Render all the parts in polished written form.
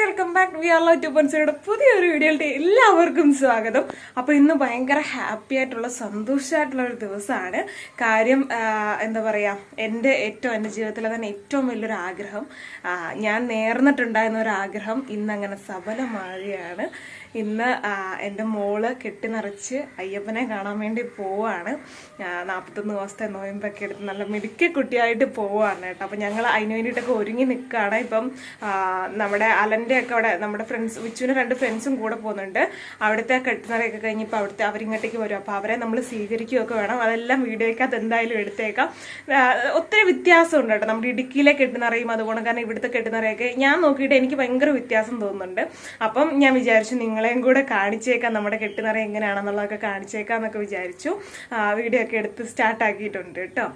Welcome back we R love 2.0 പുതിയൊരു വീഡിയോയിലേക്ക് എല്ലാവർക്കും സ്വാഗതം. അപ്പോൾ ഇന്ന് ഭയങ്കര ഹാപ്പി ആയിട്ടുള്ള സന്തോഷമായിട്ടുള്ള ഒരു ദിവസമാണ്. കാര്യം എന്താ പറയുക, എൻ്റെ ജീവിതത്തിലെ തന്നെ ഏറ്റവും വലിയൊരു ആഗ്രഹം, ഞാൻ നേർന്നിട്ടുണ്ടായിരുന്ന ഒരു ആഗ്രഹം ഇന്നങ്ങനെ സഫലമാവുകയാണ്. ഇന്ന് എൻ്റെ മോള് കെട്ടി നിറച്ച് അയ്യപ്പനെ കാണാൻ വേണ്ടി പോവാണ്. 41 ദിവസത്തെ നോയമ്പൊക്കെ എടുത്ത് നല്ല മിടുക്കി കുട്ടിയായിട്ട് പോവാണ് കേട്ടോ. അപ്പം ഞങ്ങൾ അതിന് വേണ്ടിയിട്ടൊക്കെ ഒരുങ്ങി നിൽക്കുകയാണ്. ഇപ്പം നമ്മുടെ അലൻ്റെ ഒക്കെ അവിടെ നമ്മുടെ ഫ്രണ്ട്സ് വിച്ചുവിന് 2 ഫ്രണ്ട്സും കൂടെ പോകുന്നുണ്ട്. അവിടുത്തെ കെട്ടുനിറയൊക്കെ കഴിഞ്ഞപ്പോൾ അവിടുത്തെ അവരിങ്ങോട്ടേക്ക് വരും. അപ്പോൾ അവരെ നമ്മൾ സ്വീകരിക്കുകയൊക്കെ വേണം. അതെല്ലാം വീഡിയോയ്ക്കകത്ത് എന്തായാലും എടുത്തേക്കാം. ഒത്തിരി വ്യത്യാസമുണ്ട് കേട്ടോ നമ്മുടെ ഇടുക്കിയിലെ കെട്ടുനിറയും അതുകൊണ്ട്. കാരണം ഇവിടുത്തെ കെട്ടുനിറയൊക്കെ ഞാൻ നോക്കിയിട്ട് എനിക്ക് ഭയങ്കര വ്യത്യാസം തോന്നുന്നുണ്ട്. അപ്പം ഞാൻ വിചാരിച്ചു നിങ്ങളെയും കൂടെ കാണിച്ചേക്കാം, നമ്മുടെ കെട്ടുനിറ എങ്ങനെയാണെന്നുള്ളതൊക്കെ കാണിച്ചേക്കാം എന്നൊക്കെ വിചാരിച്ചു. വീഡിയോ ഒക്കെ എടുത്ത് സ്റ്റാർട്ടാക്കിയിട്ടുണ്ട് കേട്ടോ.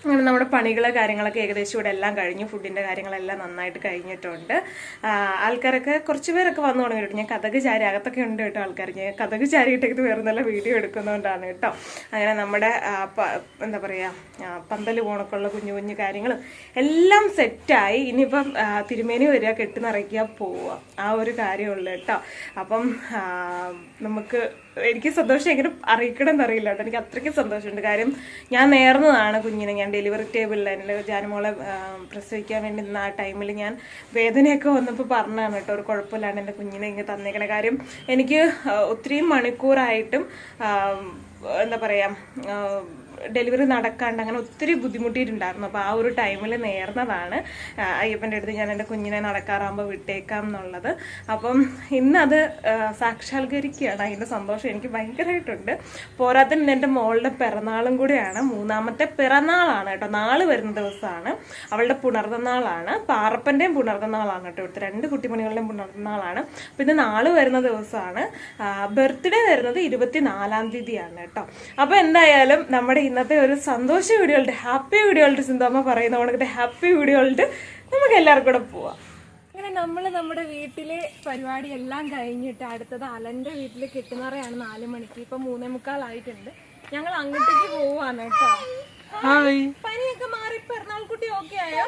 അങ്ങനെ നമ്മുടെ പണികള് കാര്യങ്ങളൊക്കെ ഏകദേശം ഇവിടെ എല്ലാം കഴിഞ്ഞു. ഫുഡിൻ്റെ കാര്യങ്ങളെല്ലാം നന്നായിട്ട് കഴിഞ്ഞിട്ടുണ്ട്. ആൾക്കാരൊക്കെ കുറച്ച് പേരൊക്കെ വന്നു തുടങ്ങിയിട്ട് ഞാൻ കഥക് ചാരി അകത്തൊക്കെ ഉണ്ട് കേട്ടോ ആൾക്കാർ. ഞാൻ കഥക് ചാരിയിട്ടേക്ക് വേറെ നല്ല വീഡിയോ എടുക്കുന്നതുകൊണ്ടാണ് കേട്ടോ. അങ്ങനെ നമ്മുടെ എന്താ പറയുക പന്തൽ പോണക്കുള്ള കുഞ്ഞു കുഞ്ഞു കാര്യങ്ങളും എല്ലാം സെറ്റായി. ഇനിയിപ്പം തിരുമേനി വരിക, കെട്ടി നിറയ്ക്കുക, പോവുക, ആ ഒരു കാര്യമുള്ളൂ കേട്ടോ. അപ്പം നമുക്ക് എനിക്ക് സന്തോഷം എങ്ങനെ അറിയിക്കണം എന്നറിയില്ല കേട്ടോ. എനിക്ക് അത്രയ്ക്ക് സന്തോഷമുണ്ട്. കാര്യം ഞാൻ നേർന്നതാണ് കുഞ്ഞിനെ. ഞാൻ ഡെലിവറി ടേബിളിൽ എൻ്റെ ജാനുമോളെ പ്രസവിക്കാൻ വേണ്ടി നിന്ന ആ ടൈമിൽ ഞാൻ വേദനയൊക്കെ വന്നപ്പോൾ പറഞ്ഞതാണ് കേട്ടോ, ഒരു കുഴപ്പമില്ലാണ്ട് എൻ്റെ കുഞ്ഞിനെ ഇങ്ങനെ തന്നേക്കണ. കാര്യം എനിക്ക് ഒത്തിരി മണിക്കൂറായിട്ടും എന്താ പറയുക ഡെലിവറി നടക്കാണ്ട് അങ്ങനെ ഒത്തിരി ബുദ്ധിമുട്ടിയിട്ടുണ്ടായിരുന്നു. അപ്പോൾ ആ ഒരു ടൈമിൽ നേർന്നതാണ് അയ്യപ്പൻ്റെ അടുത്ത് ഞാൻ എൻ്റെ കുഞ്ഞിനെ നടക്കാറാകുമ്പോൾ വിട്ടേക്കാം എന്നുള്ളത്. അപ്പം ഇന്നത് സാക്ഷാത്കരിക്കുകയാണ്. അതിൻ്റെ സന്തോഷം എനിക്ക് ഭയങ്കരമായിട്ടുണ്ട്. പോരാത്തതിന് എൻ്റെ മോളുടെ പിറന്നാളും കൂടെയാണ്. 3ാമത്തെ പിറന്നാളാണ് കേട്ടോ. നാള് വരുന്ന ദിവസമാണ് അവളുടെ പുണർന്നാളാണ്. പാറപ്പൻ്റെയും പുണർന്നാളാണ് കേട്ടോ. ഇവിടുത്തെ 2 കുട്ടിമണികളുടെയും പുണർന്നാളാണ്. പിന്നെ നാള് വരുന്ന ദിവസമാണ്. ബർത്ത്ഡേ വരുന്നത് 24-ാം തീയതിയാണ് കേട്ടോ. അപ്പോൾ എന്തായാലും നമ്മുടെ ഇന്നത്തെ ഒരു സന്തോഷ വീഡിയോകളുടെ ഹാപ്പി വീഡിയോകളുടെ സിന്താമ്മ പറയുന്ന പോലെ ഹാപ്പി വീഡിയോകളുടെ നമുക്ക് എല്ലാവർക്കും കൂടെ പോവാം. അങ്ങനെ നമ്മൾ നമ്മുടെ വീട്ടിലെ പരിപാടി എല്ലാം കഴിഞ്ഞിട്ട് അടുത്തത് അലന്റെ വീട്ടിൽ കെട്ടുനിറയാണ് 4 മണിക്ക്. ഇപ്പൊ 3:45 ഞങ്ങൾ അങ്ങോട്ടേക്ക് പോവാണ് കേട്ടോ. പനിയൊക്കെ മാറി പിറന്നാൾക്കുട്ടി ഓക്കെ ആയോ?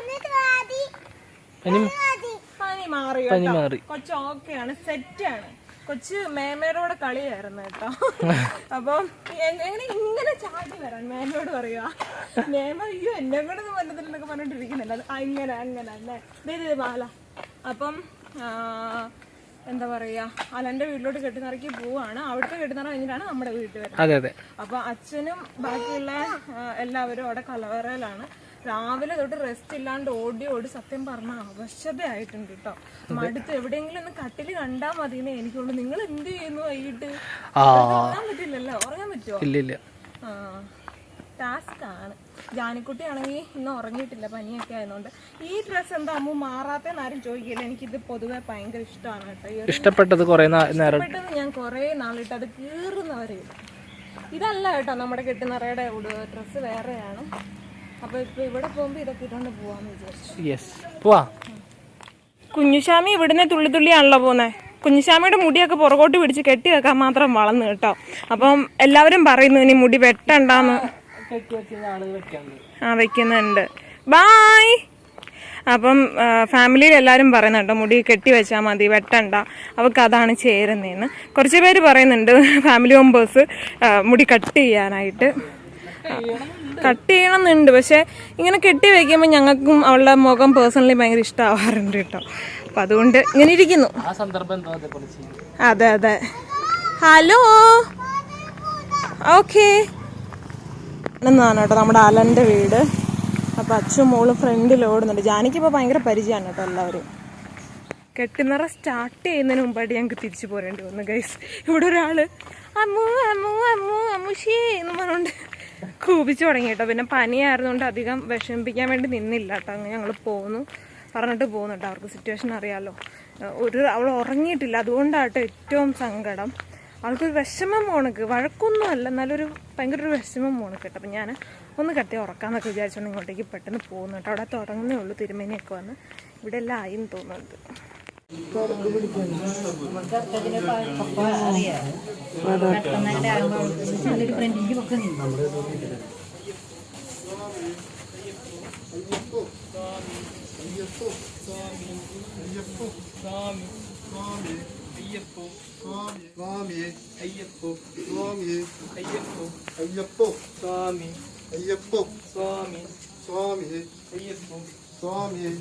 പനി മാറി, കൊച്ചു ഓക്കെയാണ്, സെറ്റാണ്. കൊച്ച് മേമേരോടെ കളിയായിരുന്നു കേട്ടോ. അപ്പം എങ്ങനെ ഇങ്ങനെ ചാടി വരാൻ മേമയോട് പറയുക, മേമ അയ്യോ എന്നെ കൂടെ ഒന്നും പറ്റത്തില്ലെന്നൊക്കെ പറഞ്ഞിട്ടിരിക്കുന്നില്ല. ഇങ്ങനെ അങ്ങനെ അല്ലേ ഇതേ മാല. അപ്പം എന്താ പറയാ, അലന്റെ വീട്ടിലോട്ട് കെട്ടുനിറക്കി പോവാണ്. അവിടുത്തെ കെട്ടുനിറ കഴിഞ്ഞിട്ടാണ് നമ്മുടെ വീട്ടിൽ വരുന്നത്. അപ്പൊ അച്ഛനും ബാക്കിയുള്ള എല്ലാവരും അവിടെ കലവറയിലാണ്. രാവിലെ തൊട്ട് റെസ്റ്റ് ഇല്ലാണ്ട് ഓടി സത്യം പറഞ്ഞ അവശതയായിട്ടുണ്ട് കേട്ടോ. മടുത്ത് എവിടെയെങ്കിലും ഒന്ന് കട്ടില് കണ്ടാൽ മതിയെന്നേ എനിക്കുള്ളൂ. നിങ്ങൾ എന്ത് ചെയ്യുന്നു വൈകിട്ട്? ഉറങ്ങാൻ പറ്റില്ലല്ലോ. ഉറങ്ങാൻ പറ്റുമോ? ടാസ്ക് ആണ്. ജാനിക്കുട്ടി ആണെങ്കിൽ ഇന്ന് ഉറങ്ങിയിട്ടില്ല, പനിയൊക്കെ ആയതുകൊണ്ട്. ഈ ഡ്രസ്സ് എന്താ അമ്മ മാറാത്തെന്ന് ആരും ചോദിക്കില്ല. എനിക്കിത് പൊതുവെ ഭയങ്കര ഇഷ്ടമാണ് കേട്ടോ. ഇഷ്ടപ്പെട്ടത് ഞാൻ കുറെ നാളിട്ട് അത് കീറുന്നവരെ. ഇതല്ല കേട്ടോ നമ്മുടെ കെട്ടുനിറയുടെ ഡ്രസ്സ് വേറെയാണ്. അപ്പൊ ഇപ്പൊ ഇവിടെ പോകുമ്പോ ഇതൊക്കെ ഇട്ടുകൊണ്ട് പോവാന്ന് വിചാരിച്ചു. കുഞ്ഞുശാമി ഇവിടുന്ന് തുള്ളിയാണല്ലോ പോകുന്നത്. കുഞ്ഞുശാമിയുടെ മുടിയൊക്കെ പുറകോട്ട് പിടിച്ച് കെട്ടി വെക്കാൻ മാത്രം വളർന്നു കേട്ടോ. അപ്പം എല്ലാവരും പറയുന്നു ഇനി മുടി വെട്ടണ്ടാന്ന്. വെക്കുന്നുണ്ട്. ബായ്. അപ്പം ഫാമിലിയിൽ എല്ലാവരും പറയുന്നു കേട്ടോ മുടി കെട്ടി വെച്ചാൽ മതി, വെട്ടണ്ട, അവർക്ക് അതാണ് ചേരുന്നതെന്ന്. കുറച്ച് പേര് പറയുന്നുണ്ട് ഫാമിലി മെമ്പേഴ്സ് മുടി കട്ട് ചെയ്യാനായിട്ട്. കട്ട് ചെയ്യണമെന്നുണ്ട്, പക്ഷെ ഇങ്ങനെ കെട്ടി വയ്ക്കുമ്പോൾ ഞങ്ങൾക്കും അവളുടെ മുഖം പേഴ്സണലി ഭയങ്കര ഇഷ്ടമാവാറുണ്ട് കേട്ടോ. അപ്പം അതുകൊണ്ട് ഇങ്ങനെ ഇരിക്കുന്നു. അതെ. ഹലോ, ഓക്കെ എന്നാണ് കേട്ടോ നമ്മുടെ അലൻ്റെ വീട്. അപ്പം അച്ഛൻ മോള് ഫ്രണ്ടിൽ ഓടുന്നുണ്ട്. ജാനിക്കിപ്പോൾ ഭയങ്കര പരിചയമാണ് കേട്ടോ എല്ലാവരും. കെട്ടുനിറ സ്റ്റാർട്ട് ചെയ്യുന്നതിന് മുമ്പായിട്ട് ഞങ്ങൾക്ക് തിരിച്ചു പോരേണ്ടി വന്നു ഗൈസ്. ഇവിടെ ഒരാൾ അമ്മുഷേ എന്ന് പറഞ്ഞുകൊണ്ട് കൂപിച്ചു തുടങ്ങി കേട്ടോ. പിന്നെ പനിയായിരുന്നുകൊണ്ട് അധികം വിഷമിപ്പിക്കാൻ വേണ്ടി നിന്നില്ല കേട്ടോ. അങ്ങനെ ഞങ്ങൾ പറഞ്ഞിട്ട് പോകുന്നു കേട്ടോ. അവർക്ക് സിറ്റുവേഷൻ അറിയാമല്ലോ. അവൾ ഉറങ്ങിയിട്ടില്ല, അതുകൊണ്ടാട്ടോ ഏറ്റവും സങ്കടം. അവൾക്കൊരു വിഷമം പോണക്ക്, വഴക്കൊന്നും അല്ല, എന്നാലൊരു ഭയങ്കര ഒരു വിഷമം പോണക്ക് കേട്ടോ. അപ്പം ഞാൻ ഒന്ന് കട്ടി ഉറക്കാമെന്നൊക്കെ വിചാരിച്ചുകൊണ്ട് ഇങ്ങോട്ടേക്ക് പെട്ടെന്ന് പോകുന്നു കേട്ടോ. അവിടെ തുടങ്ങുന്നേ ഉള്ളൂ, തിരുമേനിയൊക്കെ വന്ന് ഇവിടെ എല്ലാം ആയിന്ന് തോന്നുന്നുണ്ട്. സ്വാമി അയ്യപ്പോ സ്വാമി അയ്യപ്പോ അയ്യപ്പോ സ്വാമി അയ്യപ്പോ സ്വാമി അയ്യപ്പോ സ്വാമി.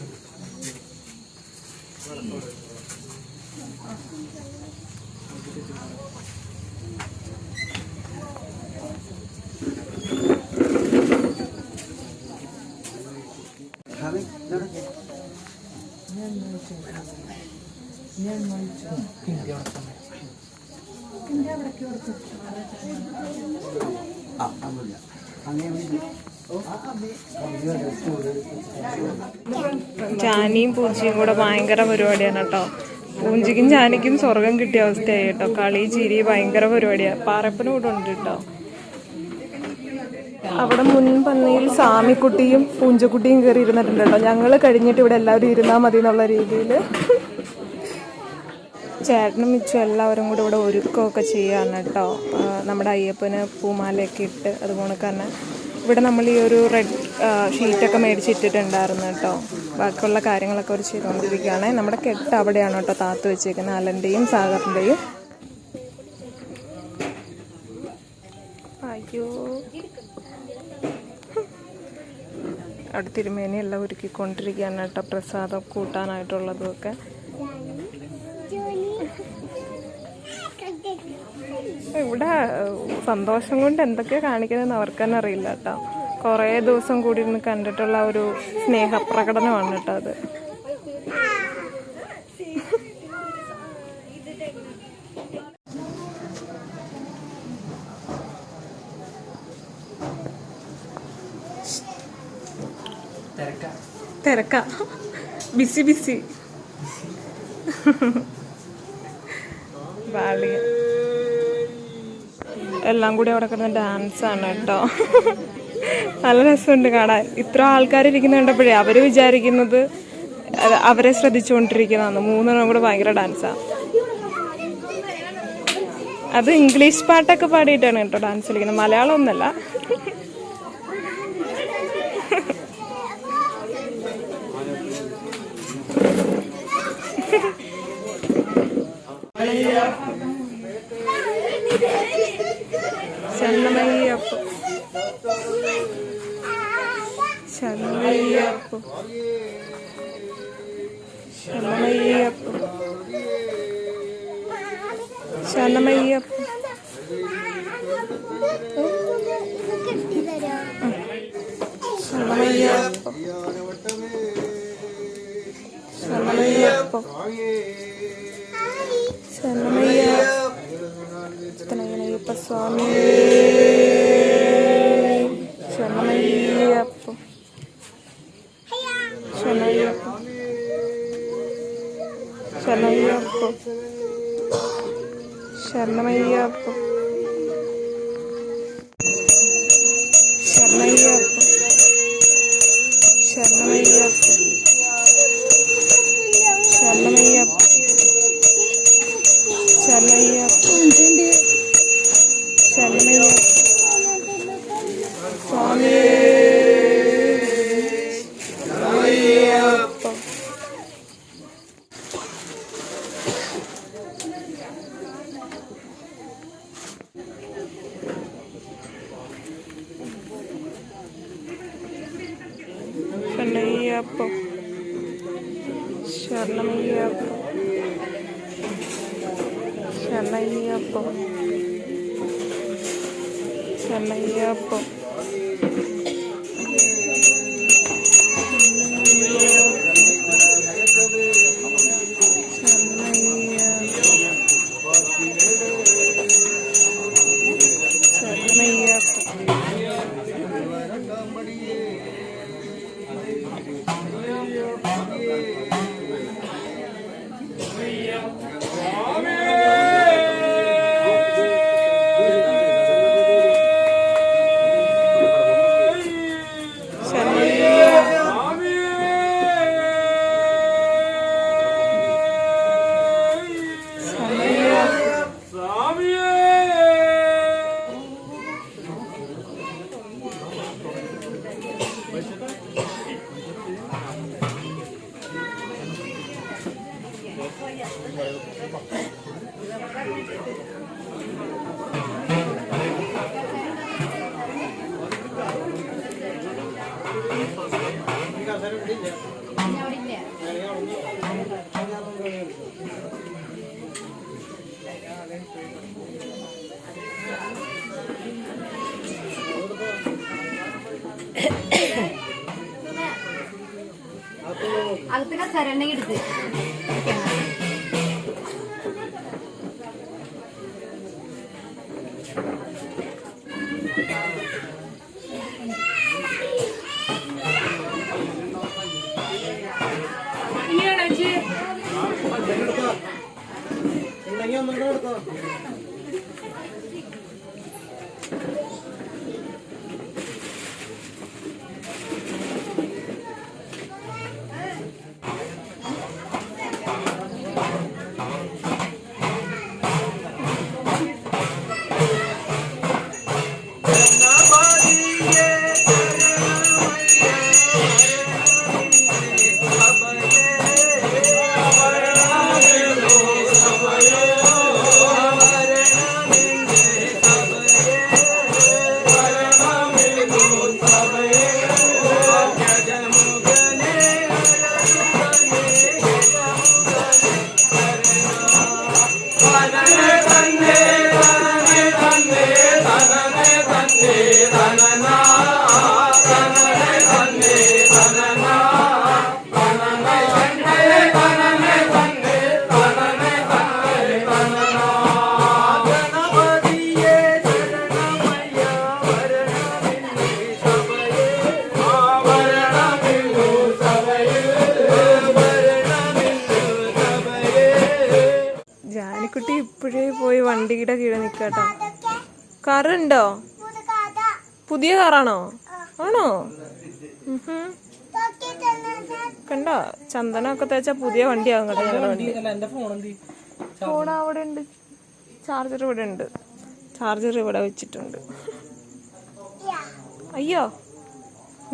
ജാനിയും പൂഞ്ചിയും കൂടെ ഭയങ്കര പരിപാടിയാണ് കേട്ടോ. പൂഞ്ചിക്കും ജാനിക്കും സ്വർഗം കിട്ടിയ അവസ്ഥയായി കേട്ടോ. കളി ചിരി ഭയങ്കര പരിപാടിയാണ്. പാറപ്പനും കൂടെ ഉണ്ട് കേട്ടോ. അവിടെ മുൻപന്നിയിൽ സാമിക്കുട്ടിയും പൂഞ്ചക്കുട്ടിയും കയറി ഇരുന്നിട്ടുണ്ട് കേട്ടോ. ഞങ്ങൾ കഴിഞ്ഞിട്ട് ഇവിടെ എല്ലാവരും ഇരുന്നാൽ മതി എന്നുള്ള രീതിയിൽ ചേട്ടനും മിച്ചും എല്ലാവരും കൂടെ ഇവിടെ ഒരുക്കമൊക്കെ ചെയ്യാണ് കേട്ടോ. നമ്മുടെ അയ്യപ്പന് പൂമാലയൊക്കെ ഇട്ട് അതുപോലെ തന്നെ ഇവിടെ നമ്മൾ ഈ ഒരു റെഡ് ഷീറ്റൊക്കെ മേടിച്ചിട്ടിട്ടുണ്ടായിരുന്നു കേട്ടോ. ബാക്കിയുള്ള കാര്യങ്ങളൊക്കെ അവർ ചെയ്തുകൊണ്ടിരിക്കുകയാണ്. നമ്മുടെ കെട്ട് അവിടെയാണ് കേട്ടോ താത്ത് വെച്ചേക്കുന്നത്, അലൻ്റെയും സാഗറിൻ്റെയും. അയ്യോ, അവിടെ തിരുമേനി എല്ലാം ഒരുക്കിക്കൊണ്ടിരിക്കുകയാണ് കേട്ടോ, പ്രസാദം കൂട്ടാനായിട്ടുള്ളതുമൊക്കെ. ഇവിടെ സന്തോഷം കൊണ്ട് എന്തൊക്കെയാണ് കാണിക്കുന്നതെന്ന് അവർക്ക് തന്നെ അറിയില്ല കേട്ടോ. കുറേ ദിവസം കൂടി ഇരുന്ന് കണ്ടിട്ടുള്ള ഒരു സ്നേഹപ്രകടനമാണ് കേട്ടോ അത്. തിരക്ക ബിസി ബിസി ബാലി എല്ലാം കൂടി അവിടെ കിടന്ന ഡാൻസാണ് കേട്ടോ. നല്ല രസമുണ്ട് കാണാൻ. ഇത്ര ആൾക്കാർ ഇരിക്കുന്ന കണ്ടപ്പോഴേ അവർ വിചാരിക്കുന്നത് അവരെ ശ്രദ്ധിച്ചുകൊണ്ടിരിക്കുന്നതാണ്. മൂന്നെണ്ണം കൂടെ ഭയങ്കര ഡാൻസാണ്. അത് ഇംഗ്ലീഷ് പാട്ടൊക്കെ പാടിയിട്ടാണ് കേട്ടോ ഡാൻസ് കളിക്കുന്നത്, മലയാളം ഒന്നല്ല. ചെന്നമയ്യപ്പം ചെന്നമയ്യപ്പം ചെന്നമയ്യപ്പം ചെന്നമയ്യപ്പം ചെന്നമയ്യപ്പം ചെന്നമയ്യപ്പം ചെന്നമയ്യപ്പ സ്വാമി ചെന്നമയ്യപ്പം ചെന്നയ്യപ്പം ചെന്നയ്യപ്പം ശരണമയ്യപ്പം ശരണയ്യപ്പം ശരണമയ്യപ്പം ശരണമയ്യപ്പം ശരണയ്യപ്പം ശരണമയ്യപ്പം സ്വാമി ശരണമയ്യപ്പം ശരണയ്യപ്പം ശരണമയ്യപ്പം ശരണയ്യപ്പം ശരണയ്യപ്പം അകത്ത് കസരണ്ടെങ്കിൽ എടുത്ത് ജാനിക്കുട്ടി ഇപ്പോഴേ പോയി വണ്ടിയുടെ കീഴെ നിക്കാട്ടോ. കാറുണ്ടോ? പുതിയ കാറാണോ? ആണോ? കണ്ടോ, ചന്ദനമൊക്കെ തേച്ച പുതിയ വണ്ടിയാകും കേട്ടോ ഞങ്ങളുടെ വണ്ടി. ഫോൺ അവിടെ ഉണ്ട്, ചാർജർ ഇവിടെ ഉണ്ട്, ചാർജർ ഇവിടെ വെച്ചിട്ടുണ്ട്. അയ്യോ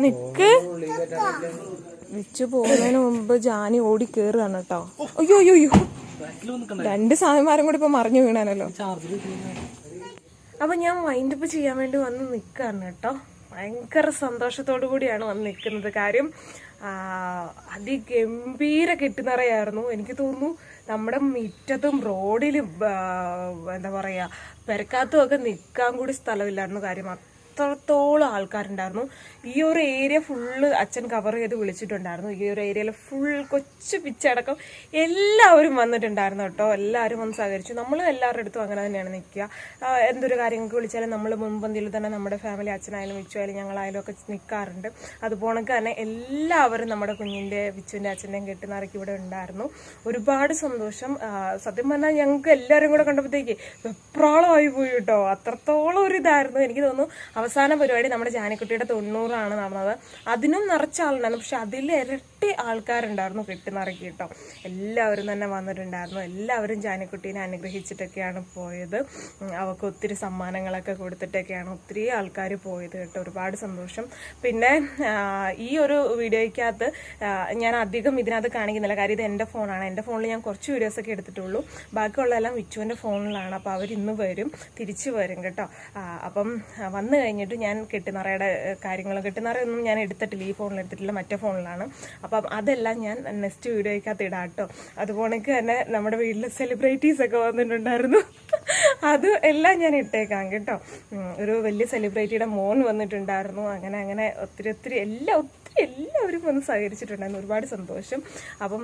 നിക്ക്, വിച്ചു പോകുന്നതിന് മുമ്പ് ജാനി ഓടി കേറുകയാണ് കേട്ടോ. അയ്യോ അയ്യോ അയ്യോ, രണ്ട് സാധനമാരും കൂടി ഇപ്പൊ മറിഞ്ഞു വീണാനല്ലോ. അപ്പൊ ഞാൻ വൈൻഡപ്പ് ചെയ്യാൻ വേണ്ടി വന്ന് നിക്കാണ് കേട്ടോ. ഭയങ്കര സന്തോഷത്തോടു കൂടിയാണ് വന്ന് നിൽക്കുന്നത്. കാര്യം അതിഗംഭീര കെട്ടുനിറയായിരുന്നു. എനിക്ക് തോന്നുന്നു നമ്മുടെ മുറ്റത്തും റോഡിലും എന്താ പറയാ പെരക്കാത്തും ഒക്കെ നിൽക്കാൻ കൂടി സ്ഥലമില്ലായിരുന്നു. കാര്യം അത്രത്തോളം ആൾക്കാരുണ്ടായിരുന്നു. ഈ ഒരു ഏരിയ ഫുള്ള് അച്ഛൻ കവർ ചെയ്ത് വിളിച്ചിട്ടുണ്ടായിരുന്നു. ഈ ഒരു ഏരിയയിൽ ഫുൾ കൊച്ചു പിച്ചടക്കം എല്ലാവരും വന്നിട്ടുണ്ടായിരുന്നു കേട്ടോ. എല്ലാവരും വന്ന് സഹകരിച്ചു. നമ്മൾ എല്ലാവരുടെ അടുത്തും അങ്ങനെ തന്നെയാണ് നിൽക്കുക. എന്തൊരു കാര്യങ്ങൾക്ക് വിളിച്ചാലും നമ്മൾ മുൻപന്തിയിൽ തന്നെ നമ്മുടെ ഫാമിലി, അച്ഛനായാലും വിച്ചുവായാലും ഞങ്ങളായാലും ഒക്കെ നിൽക്കാറുണ്ട്. അതുപോലെ തന്നെ എല്ലാവരും നമ്മുടെ കുഞ്ഞിൻ്റെ വിച്ചുവിൻ്റെ അച്ഛൻ്റെയും കെട്ടുനിറക്കി ഇവിടെ ഉണ്ടായിരുന്നു. ഒരുപാട് സന്തോഷം. സത്യം പറഞ്ഞാൽ ഞങ്ങൾക്ക് എല്ലാവരും കൂടെ കണ്ടപ്പോഴത്തേക്ക് വെപ്രാളമായി പോയി കേട്ടോ. അത്രത്തോളം ഒരു ഇതായിരുന്നു. എനിക്ക് തോന്നുന്നു അവസാന പരിപാടി നമ്മുടെ ജാനിക്കുട്ടിയുടെ 90 നടന്നത്. അതിനും നിറച്ച ആളുണ്ടായിരുന്നു. പക്ഷെ അതിൽ ഇരട്ടി ആൾക്കാരുണ്ടായിരുന്നു കെട്ടുനിറക്കി കേട്ടോ. എല്ലാവരും തന്നെ വന്നിട്ടുണ്ടായിരുന്നു. എല്ലാവരും ജാനിക്കുട്ടീനെ അനുഗ്രഹിച്ചിട്ടൊക്കെയാണ് പോയത്. അവൾക്ക് ഒത്തിരി സമ്മാനങ്ങളൊക്കെ കൊടുത്തിട്ടൊക്കെയാണ് ഒത്തിരി ആൾക്കാർ പോയത് കേട്ടോ. ഒരുപാട് സന്തോഷം. പിന്നെ ഈ ഒരു വീഡിയോയ്ക്കകത്ത് ഞാൻ അധികം ഇതിനകത്ത് കാണിക്കുന്നില്ല. കാര്യം ഇത് എൻ്റെ ഫോണാണ്. എൻ്റെ ഫോണിൽ ഞാൻ കുറച്ച് വീഡിയോസൊക്കെ എടുത്തിട്ടുള്ളൂ. ബാക്കിയുള്ളതെല്ലാം വിച്ചുവിൻ്റെ ഫോണിലാണ്. അപ്പോൾ അവരിന്ന് വരും, തിരിച്ചു വരും കേട്ടോ. അപ്പം വന്നു കഴിഞ്ഞിട്ട് ഞാൻ കെട്ടുനിറയുടെ കെട്ടുനിറയൊന്നും ഞാൻ എടുത്തിട്ടില്ല. ഈ ഫോണിൽ എടുത്തിട്ടില്ല, മറ്റേ ഫോണിലാണ്. അപ്പം അതെല്ലാം ഞാൻ നെക്സ്റ്റ് വീഡിയോയ്ക്കകത്ത് ഇടാം കേട്ടോ. അതുപോലെ തന്നെ നമ്മുടെ വീട്ടിൽ സെലിബ്രിറ്റീസ് ഒക്കെ വന്നിട്ടുണ്ടായിരുന്നു. അത് എല്ലാം ഞാൻ ഇട്ടേക്കാം കേട്ടോ. ഒരു വലിയ സെലിബ്രിറ്റിയുടെ മോൻ വന്നിട്ടുണ്ടായിരുന്നു. അങ്ങനെ ഒത്തിരി എല്ലാവരും വന്ന് സഹകരിച്ചിട്ടുണ്ടായിരുന്നു. ഒരുപാട് സന്തോഷം. അപ്പം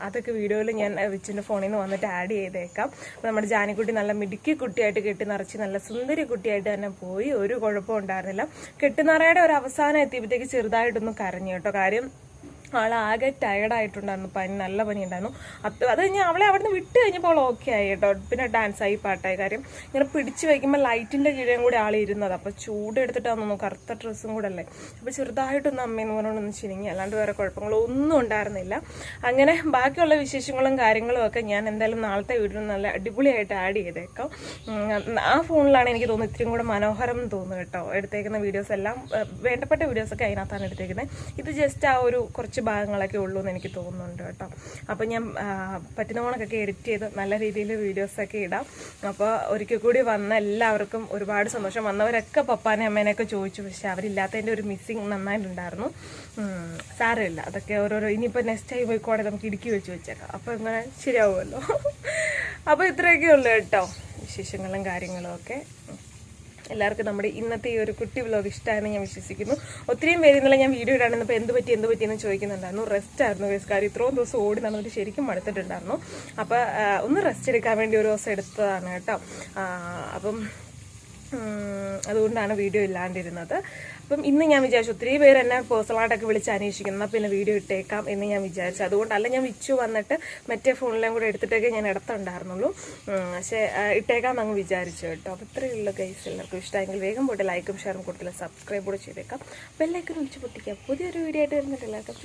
അതൊക്കെ വീഡിയോയിൽ ഞാൻ വിച്ചിൻ്റെ ഫോണിൽ നിന്ന് വന്നിട്ട് ആഡ് ചെയ്തേക്കാം. അപ്പം നമ്മുടെ ജാനിക്കുട്ടി നല്ല മിടുക്കി കുട്ടിയായിട്ട് കെട്ടുനിറച്ച് നല്ല സുന്ദരി കുട്ടിയായിട്ട് തന്നെ പോയി. ഒരു കുഴപ്പവും ഉണ്ടായിരുന്നില്ല. കെട്ടുനിറയുടെ ഒരു അവസാനം എത്തിയപ്പോഴത്തേക്ക് ചെറുതായിട്ടൊന്നും കരഞ്ഞു കേട്ടോ. കാര്യം ആളാകെ ടയർഡായിട്ടുണ്ടായിരുന്നു. നല്ല പനി ഉണ്ടായിരുന്നു. അത് കഴിഞ്ഞ് അവളെ അവിടെ നിന്ന് വിട്ട് കഴിഞ്ഞപ്പോൾ അവൾ ഓക്കെ ആയി കേട്ടോ. പിന്നെ ഡാൻസായി, പാട്ടായി. കാര്യം ഇങ്ങനെ പിടിച്ച് വയ്ക്കുമ്പോൾ ലൈറ്റിൻ്റെ കീഴേയും കൂടി ആൾ ഇരുന്നത്. അപ്പോൾ ചൂടെടുത്തിട്ടാണെന്നു, കറുത്ത ഡ്രസ്സും കൂടെ അല്ലേ. അപ്പോൾ ചെറുതായിട്ടൊന്ന് അമ്മയെന്ന് പറഞ്ഞുകൊണ്ടൊന്ന് ചിരിങ്ങി. അല്ലാണ്ട് വേറെ കുഴപ്പങ്ങളൊന്നും ഉണ്ടായിരുന്നില്ല. അങ്ങനെ ബാക്കിയുള്ള വിശേഷങ്ങളും കാര്യങ്ങളും ഒക്കെ ഞാൻ എന്തായാലും നാളത്തെ വീഡിയോ നല്ല അടിപൊളിയായിട്ട് ആഡ് ചെയ്തേക്കാം. ആ ഫോണിലാണ് എനിക്ക് തോന്നുന്നു ഇത്തിരി കൂടെ മനോഹരം തോന്നുന്നു കേട്ടോ. എടുത്തേക്കുന്ന വീഡിയോസ് എല്ലാം വേണ്ടപ്പെട്ട വീഡിയോസൊക്കെ അതിനകത്താണ് എടുത്തേക്കുന്നത്. ഇത് ജസ്റ്റ് ആ ഒരു കുറച്ച് കുറച്ച് ഭാഗങ്ങളൊക്കെ ഉള്ളൂ എന്ന് എനിക്ക് തോന്നുന്നുണ്ട് കേട്ടോ. അപ്പോൾ ഞാൻ പറ്റുന്ന കണക്കൊക്കെ എഡിറ്റ് ചെയ്ത് നല്ല രീതിയിൽ വീഡിയോസൊക്കെ ഇടാം. അപ്പോൾ ഒരിക്കൽ കൂടി വന്ന എല്ലാവർക്കും ഒരുപാട് സന്തോഷം. വന്നവരൊക്കെ പപ്പാനെ അമ്മേനെയൊക്കെ ചോദിച്ചു, പക്ഷെ അവരില്ലാത്തതിൻ്റെ ഒരു മിസ്സിങ് നന്നായിട്ടുണ്ടായിരുന്നു. സാരമില്ല, അതൊക്കെ ഓരോരോ ഇനിയിപ്പോൾ നെക്സ്റ്റ് ടൈം പോയിക്കോടെ നമുക്ക് ഇടുക്കി വെച്ചേക്കാം. അപ്പോൾ ഇങ്ങനെ ശരിയാവുമല്ലോ. അപ്പോൾ ഇത്രയൊക്കെ ഉള്ളൂ കേട്ടോ വിശേഷങ്ങളും കാര്യങ്ങളും ഒക്കെ. എല്ലാവർക്കും നമ്മുടെ ഇന്നത്തെ ഈ ഒരു കുട്ടി വ്ലോഗ് ഇഷ്ടമായെന്ന് ഞാൻ വിശ്വസിക്കുന്നു. ഒത്തിരിയും പേര് ഇന്നലെ ഞാൻ വീഡിയോ ഇടാണെന്നപ്പോൾ എന്ത് പറ്റിയെന്ന് ചോദിക്കുന്നുണ്ടായിരുന്നു. റെസ്റ്റ് ആയിരുന്നു കാര്യം, ഇത്രയും ദിവസം ഓടി നടന്നിട്ട് ശരിക്കും മടുത്തിട്ടുണ്ടായിരുന്നു. അപ്പോൾ ഒന്ന് റെസ്റ്റ് എടുക്കാൻ വേണ്ടി ഒരു ദിവസം എടുത്തതാണ് കേട്ടോ. അപ്പം അതുകൊണ്ടാണ് വീഡിയോ ഇല്ലാണ്ടിരുന്നത്. അപ്പം ഇന്ന് ഞാൻ വിചാരിച്ചു, ഒത്തിരി പേര് എന്നെ പേഴ്സണലായിട്ടൊക്കെ വിളിച്ച് അന്വേഷിക്കുന്നു, പിന്നെ വീഡിയോ ഇട്ടേക്കാം എന്ന് ഞാൻ വിചാരിച്ചു. അതുകൊണ്ടല്ല ഞാൻ വിച്ചു വന്നിട്ട് മറ്റേ ഫോണിലും കൂടെ എടുത്തിട്ടൊക്കെ ഞാൻ എടുത്തുണ്ടായിരുന്നുള്ളൂ. പക്ഷേ ഇട്ടേക്കാം അങ്ങ് വിചാരിച്ചു കേട്ടോ. അപ്പോൾ ഇത്രയേ ഉള്ളൂ ഗൈസ്. എല്ലാവർക്കും ഇഷ്ടമെങ്കിൽ വേഗം പോയിട്ട് ലൈക്കും ഷെയറും കൊടുത്തില്ല, സബ്സ്ക്രൈബ് കൂടെ ചെയ്തേക്കാം, ബെല്ലൈക്കൻ വിളിച്ച് പൊട്ടിക്കാം. പുതിയൊരു വീഡിയോ ആയിട്ട് വരുന്നിട്ട് എല്ലാവർക്കും